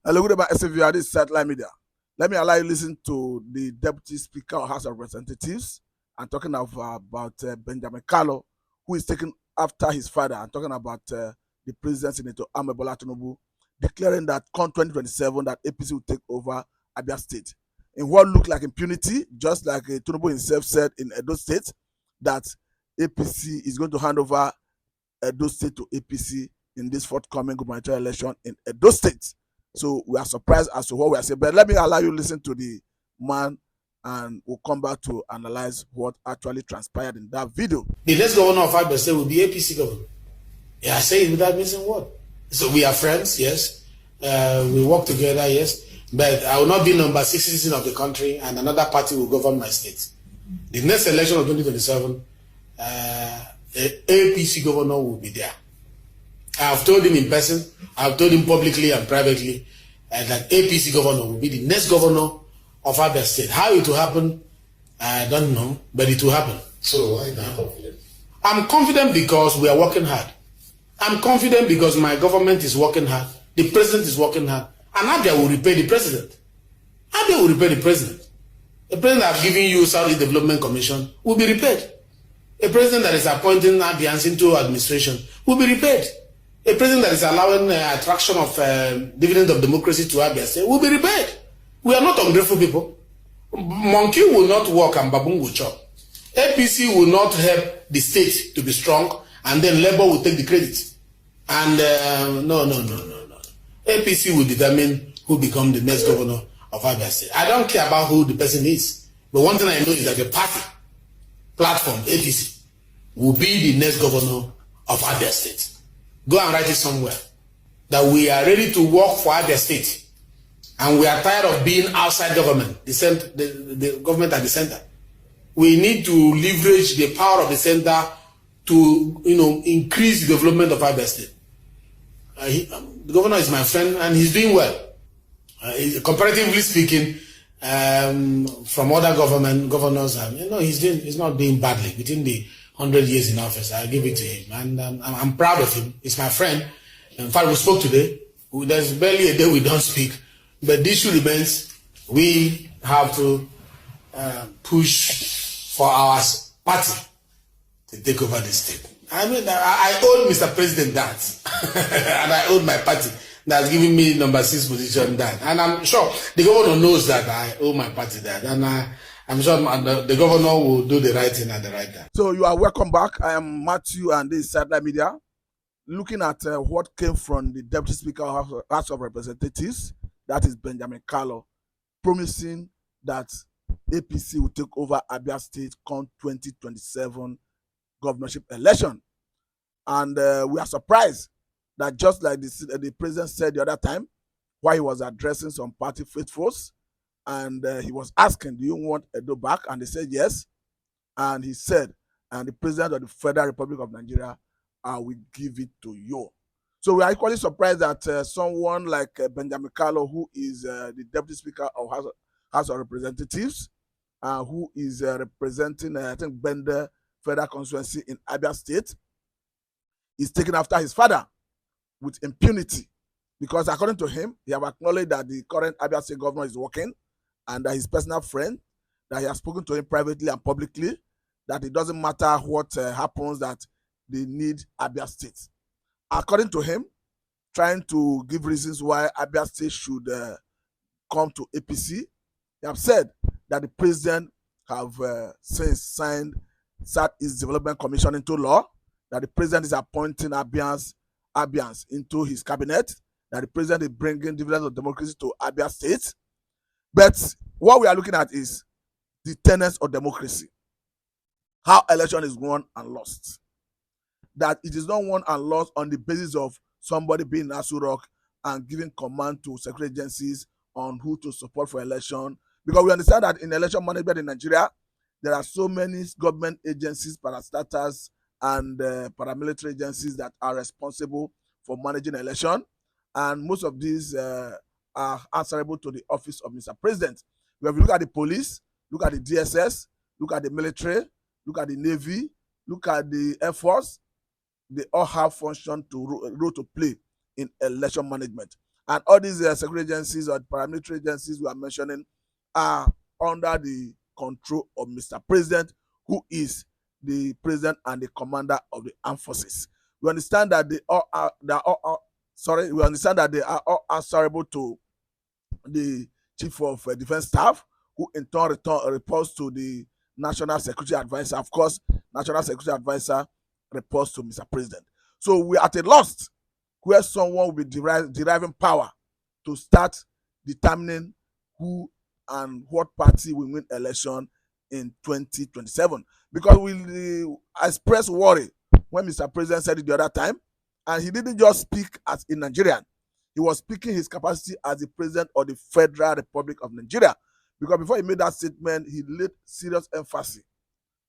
Hello, good about SVR, this is Satellite Media. Let me allow you to listen to the Deputy Speaker of House of Representatives and talking about Benjamin Kalu, who is taken after his father, and talking about the President Senator Bola Tinubu, declaring that come 2027 that APC will take over Abia State. In what looked like impunity, just like Tinubu himself said in Edo State, that APC is going to hand over Edo State to APC in this forthcoming gubernatorial election in Edo State. So we are surprised as to what we are saying. But let me allow you to listen to the man and we'll come back to analyze what actually transpired in that video. The next governor of Abia State will be APC governor. Yeah, I say it without missing word. So we are friends, yes. We work together, yes. But I will not be number 6 citizen of the country and another party will govern my state. The next election of 2027, APC governor will be there. I have told him in person, I have told him publicly and privately that APC governor will be the next governor of Abia State. How it will happen, I don't know, but it will happen. So why are you confident? I'm confident because we are working hard. I'm confident because my government is working hard. The president is working hard. And Abia will repay the president. Abia will repay the president. The president that have given you Saudi Development Commission will be repaid. A president that is appointing Abians into administration will be repaid. A president that is allowing attraction of dividend of democracy to Abia State will be repaid. We are not ungrateful people. Monkey will not work and baboon will chop. APC will not help the state to be strong and then Labour will take the credit. And no. APC will determine who become the next governor of Abia State. I don't care about who the person is. But one thing I know is that the party platform, APC, will be the next governor of Abia State. Go and write it somewhere. That we are ready to work for Abia State. And we are tired of being outside government, the government at the center. We need to leverage the power of the center to increase the development of Abia State. The governor is my friend and he's doing well. Comparatively speaking, from other governors, he's not doing badly within the 100 years in office. I give it to him, and I'm proud of him. He's my friend. In fact, we spoke today. There's barely a day we don't speak, but the issue remains. We have to push for our party to take over the state. I mean, I owe Mr. President that, and I owe my party that's giving me number 6 position that, and I'm sure the governor knows that I owe my party that, and I'm sure the governor will do the right thing at the right time. So you are welcome back. I am Matthew and this is Satellite Media. Looking at what came from the Deputy Speaker of House of Representatives, that is Benjamin Kalu, promising that APC will take over Abia State come 2027 governorship election. And we are surprised that just like the president said the other time, while he was addressing some party faithfuls, and he was asking, do you want Edo back? And they said yes. And he said, and the president of the Federal Republic of Nigeria, I will give it to you. So we are equally surprised that someone like Benjamin Kalu, who is the Deputy Speaker of House of Representatives, who is representing, I think, Bender Federal Constituency in Abia State, is taken after his father with impunity. Because according to him, he have acknowledged that the current Abia State governor is working, and that his personal friend, that he has spoken to him privately and publicly, that it doesn't matter what happens, that they need Abia State. According to him, trying to give reasons why Abia State should come to APC, he have said that the president have since signed Southeast Development Commission into law, that the president is appointing Abians into his cabinet, that the president is bringing dividends of democracy to Abia State. But what we are looking at is the tenets of democracy. How election is won and lost. That it is not won and lost on the basis of somebody being in Asu Rock and giving command to security agencies on who to support for election. Because we understand that in election management in Nigeria, there are so many government agencies, parastatals, and paramilitary agencies that are responsible for managing election. And most of these are answerable to the office of Mr. President. If you look at the police, look at the DSS, look at the military, look at the Navy, look at the Air Force, they all have function to role to play in election management. And all these security agencies or paramilitary agencies we are mentioning are under the control of Mr. President, who is the president and the commander of the armed forces. We understand that we understand that they are all answerable to the chief of defense staff, who in turn reports to the national security advisor. Of course, national security advisor reports to Mr. President. So we are at a loss where someone will be deriving power to start determining who and what party will win election in 2027. Because we expressed worry when Mr. President said it the other time, and he didn't just speak as a Nigerian. He was speaking his capacity as the president of the Federal Republic of Nigeria. Because before he made that statement, he laid serious emphasis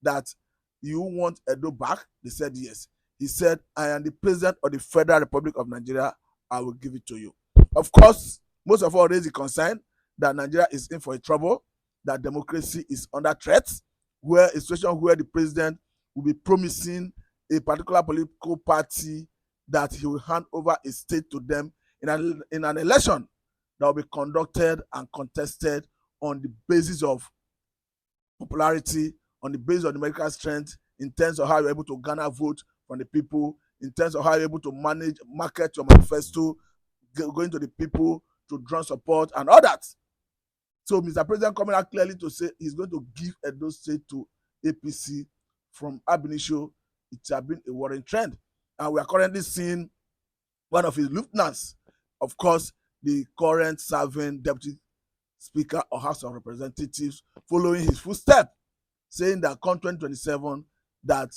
that you want Edo back? They said yes. He said, I am the president of the Federal Republic of Nigeria. I will give it to you. Of course, most of all raise the concern that Nigeria is in for a trouble, that democracy is under threat, where a situation where the president will be promising a particular political party that he will hand over a state to them in an election that will be conducted and contested on the basis of popularity, on the basis of numerical strength, in terms of how you're able to garner vote from the people, in terms of how you're able to market your manifesto, going to the people to draw support and all that. So Mr. President coming out clearly to say he's going to give Edo State to APC from ab initio. It has been a worrying trend. And we are currently seeing one of his lieutenants, of course, the current serving Deputy Speaker of House of Representatives, following his footsteps, saying that come 2027, that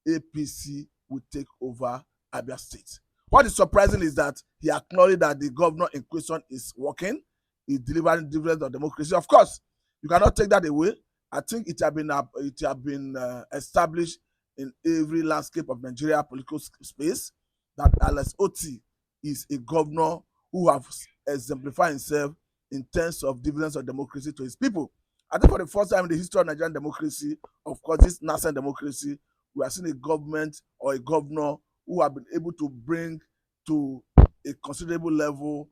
APC will take over Abia State. What is surprising is that he acknowledged that the governor in question is working, is delivering dividends of democracy. Of course, you cannot take that away. I think it has been established in every landscape of Nigeria political space that Alex Oti is a governor who has exemplified himself in terms of dividends of democracy to his people. I think for the first time in the history of Nigerian democracy, of course, this nascent democracy, we are seeing a government or a governor who have been able to bring to a considerable level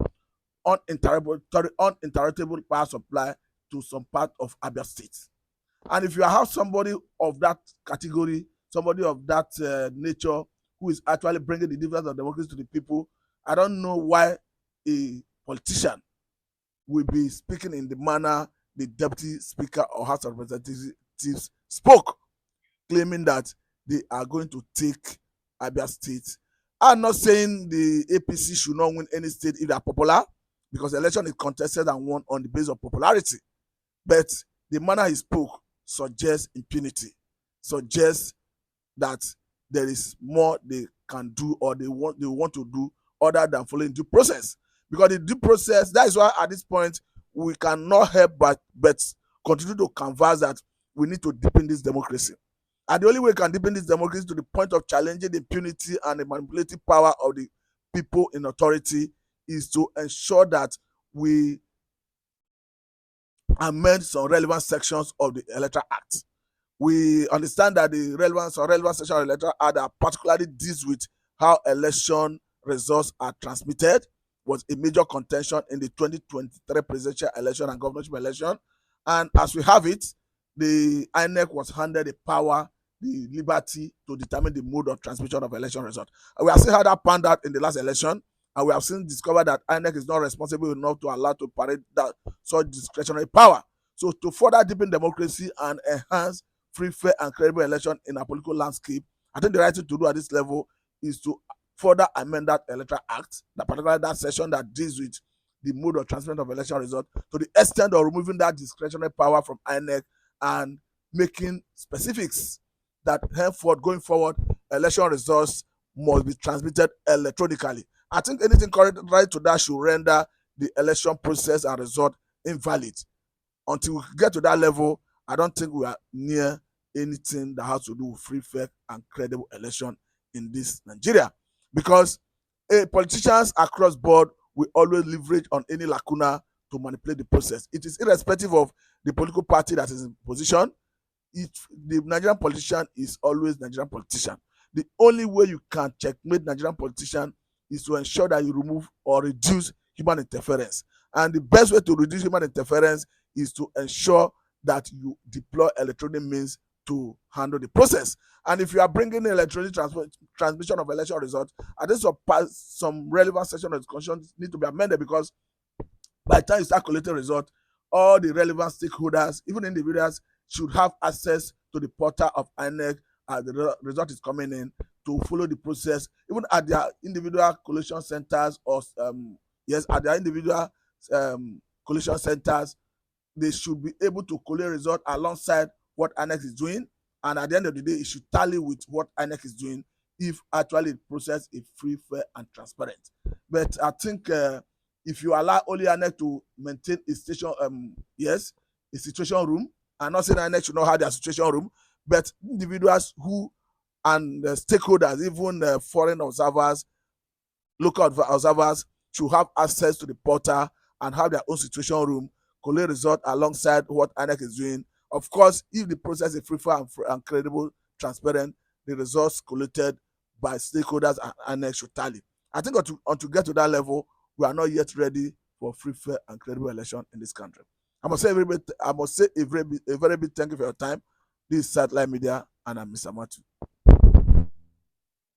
uninterruptible power supply to some part of Abia State. And if you have somebody of that category, somebody of that nature, who is actually bringing the dividends of democracy to the people, I don't know why a politician will be speaking in the manner the Deputy Speaker of House of Representatives spoke, claiming that they are going to take Abia State. I'm not saying the APC should not win any state if they are popular, because the election is contested and won on the basis of popularity. But the manner he spoke suggests impunity, suggests that there is more they can do or they want to do other than following due process. Because the due process, that is why at this point we cannot help but continue to converse that we need to deepen this democracy. And the only way we can deepen this democracy to the point of challenging the impunity and the manipulative power of the people in authority is to ensure that we amend some relevant sections of the Electoral Act. We understand that the relevant section of the Electoral Act that particularly deals with how election results are transmitted was a major contention in the 2023 presidential election and governorship election. And as we have it, the INEC was handed the power, the liberty to determine the mode of transmission of election results. And we have seen how that panned out in the last election, and we have seen discovered that INEC is not responsible enough to allow to parade that such discretionary power. So to further deepen democracy and enhance free, fair, and credible election in our political landscape, I think the right thing to do at this level is to further amend that Electoral Act, particularly that section that deals with the mode of transmission of election results, to the extent of removing that discretionary power from INEC and making specifics that henceforth, going forward, election results must be transmitted electronically. I think anything contrary to that should render the election process and result invalid. Until we get to that level, I don't think we are near anything that has to do with free, fair, and credible election in this Nigeria. Because politicians across board will always leverage on any lacuna to manipulate the process. It is irrespective of the political party that is in position. The Nigerian politician is always Nigerian politician. The only way you can checkmate Nigerian politician is to ensure that you remove or reduce human interference. And the best way to reduce human interference is to ensure that you deploy electronic means to handle the process. And if you are bringing electronic transmission of election results, I think some relevant section of the constitution need to be amended, because by the time you start collecting results, all the relevant stakeholders, even individuals, should have access to the portal of INEC as the result is coming in, to follow the process, even at their individual collation centers, or at their individual collation centers. They should be able to collate results alongside what INEC is doing, and at the end of the day, it should tally with what INEC is doing, if actually the process is free, fair, and transparent. But I think if you allow only INEC to maintain a station, a situation room, and not saying INEC should not have their situation room, but individuals who and stakeholders, even foreign observers, local observers, should have access to the portal and have their own situation room, collect results alongside what INEC is doing. Of course, if the process is free, fair, and credible, transparent, the results collected by stakeholders and INEC should tally. I think to get to that level, we are not yet ready for free, fair, and credible election in this country. I must say a very big thank you for your time. This is Satellite Media, and I'm Mr. Matthew.